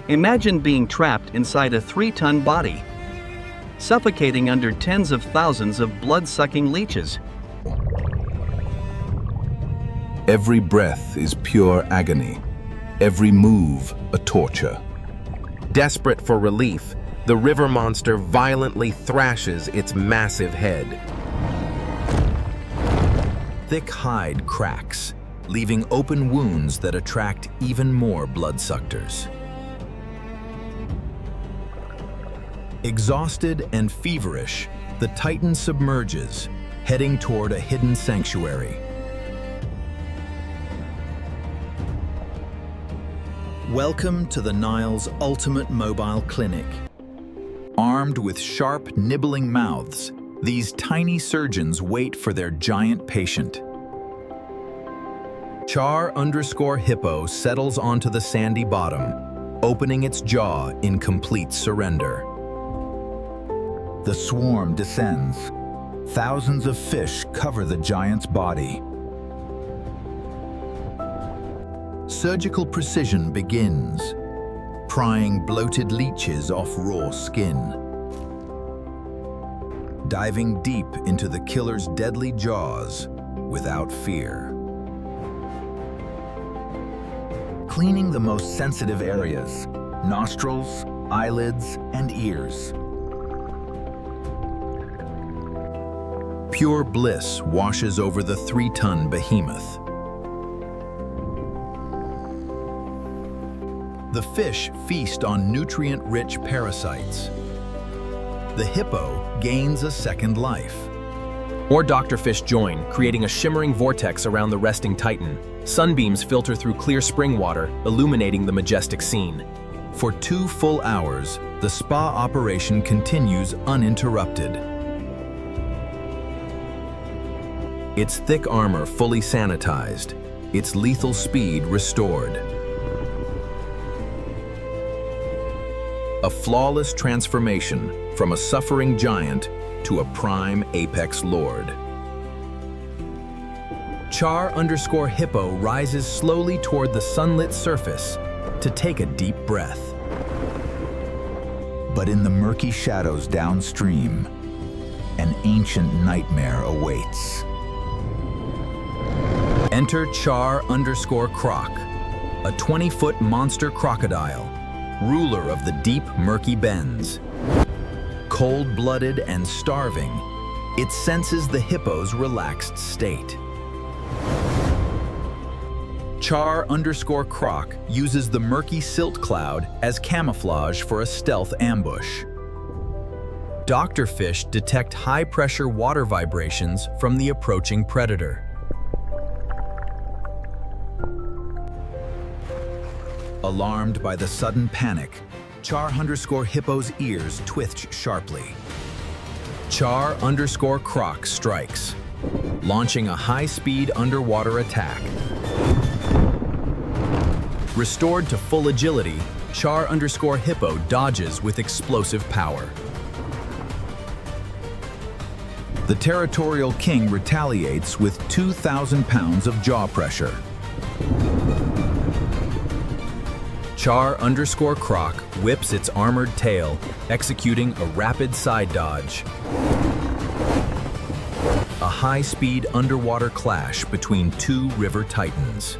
Imagine being trapped inside a 3-ton body, suffocating under tens of thousands of blood-sucking leeches. Every breath is pure agony, every move a torture. Desperate for relief, the river monster violently thrashes its massive head. Thick hide cracks, leaving open wounds that attract even more bloodsuckers. Exhausted and feverish, the Titan submerges, heading toward a hidden sanctuary. Welcome to the Nile's ultimate mobile clinic. Armed with sharp, nibbling mouths, these tiny surgeons wait for their giant patient. Char_Hippo settles onto the sandy bottom, opening its jaw in complete surrender. The swarm descends. Thousands of fish cover the giant's body. Surgical precision begins, prying bloated leeches off raw skin. Diving deep into the killer's deadly jaws without fear. Cleaning the most sensitive areas, nostrils, eyelids, and ears. Pure bliss washes over the 3-ton behemoth. The fish feast on nutrient-rich parasites. The hippo gains a second life. More Dr. Fish join, creating a shimmering vortex around the resting Titan. Sunbeams filter through clear spring water, illuminating the majestic scene. For 2 full hours, the spa operation continues uninterrupted. Its thick armor fully sanitized, its lethal speed restored. A flawless transformation from a suffering giant to a prime apex lord. Char_Hippo rises slowly toward the sunlit surface to take a deep breath. But in the murky shadows downstream, an ancient nightmare awaits. Enter Char_Croc, a 20-foot monster crocodile, ruler of the deep, murky bends. Cold-blooded and starving, it senses the hippo's relaxed state. Char_Croc uses the murky silt cloud as camouflage for a stealth ambush. Dr. Fish detect high-pressure water vibrations from the approaching predator. Alarmed by the sudden panic, Char_Hippo's ears twitch sharply. Char_Croc strikes, launching a high-speed underwater attack. Restored to full agility, Char_Hippo dodges with explosive power. The territorial king retaliates with 2,000 pounds of jaw pressure. Char_Croc whips its armored tail, executing a rapid side dodge. A high-speed underwater clash between 2 river titans.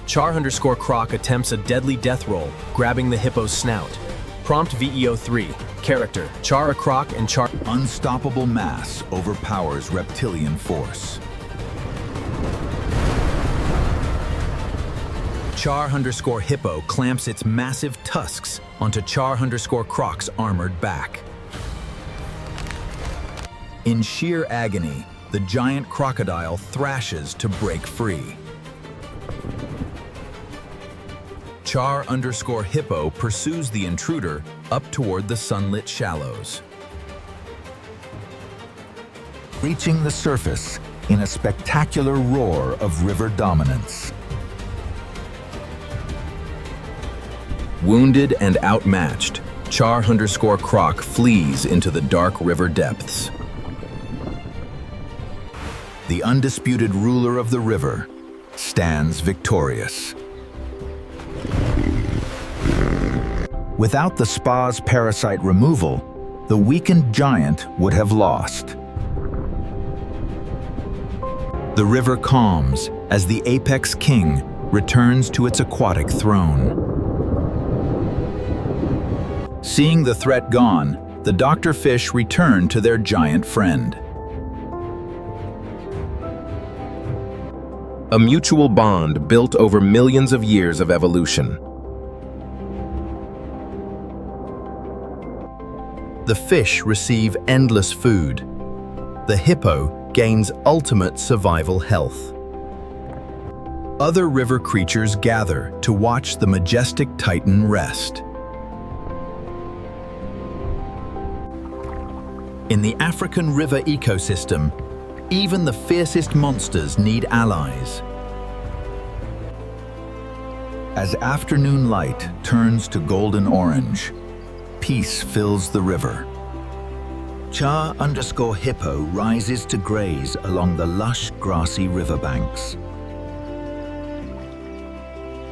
Char_Croc attempts a deadly death roll, grabbing the hippo's snout. Prompt VEO3. Character: Char_Croc and Char. Unstoppable mass overpowers reptilian force. Char_Hippo clamps its massive tusks onto Char_Croc's armored back. In sheer agony, the giant crocodile thrashes to break free. Char_Hippo pursues the intruder up toward the sunlit shallows. Reaching the surface in a spectacular roar of river dominance. Wounded and outmatched, Char_Croc flees into the dark river depths. The undisputed ruler of the river stands victorious. Without the spa's parasite removal, the weakened giant would have lost. The river calms as the apex king returns to its aquatic throne. Seeing the threat gone, the doctor fish return to their giant friend. A mutual bond built over millions of years of evolution. The fish receive endless food. The hippo gains ultimate survival health. Other river creatures gather to watch the majestic titan rest. In the African river ecosystem, even the fiercest monsters need allies. As afternoon light turns to golden orange, peace fills the river. Cha_hippo rises to graze along the lush, grassy riverbanks.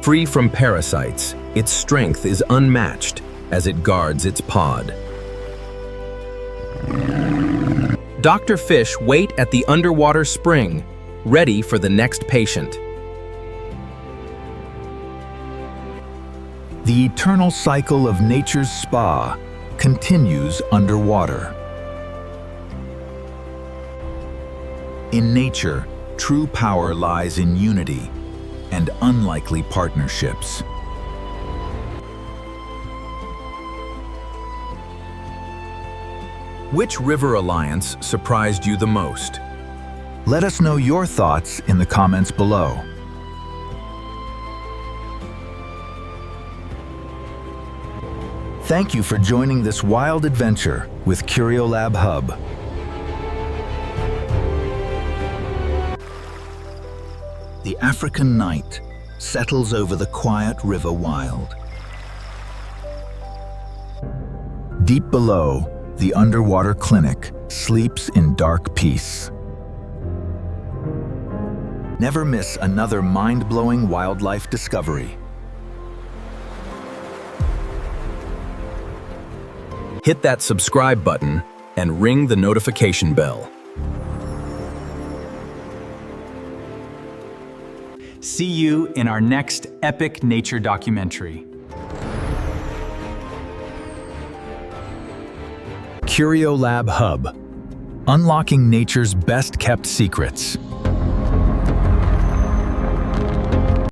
Free from parasites, its strength is unmatched as it guards its pod. Dr. Fish wait at the underwater spring, ready for the next patient. The eternal cycle of nature's spa continues underwater. In nature, true power lies in unity and unlikely partnerships. Which river alliance surprised you the most? Let us know your thoughts in the comments below. Thank you for joining this wild adventure with Curiolab Hub. The African night settles over the quiet river wild. Deep below, the underwater clinic sleeps in dark peace. Never miss another mind-blowing wildlife discovery. Hit that subscribe button and ring the notification bell. See you in our next epic nature documentary. Curiolab Hub, unlocking nature's best-kept secrets.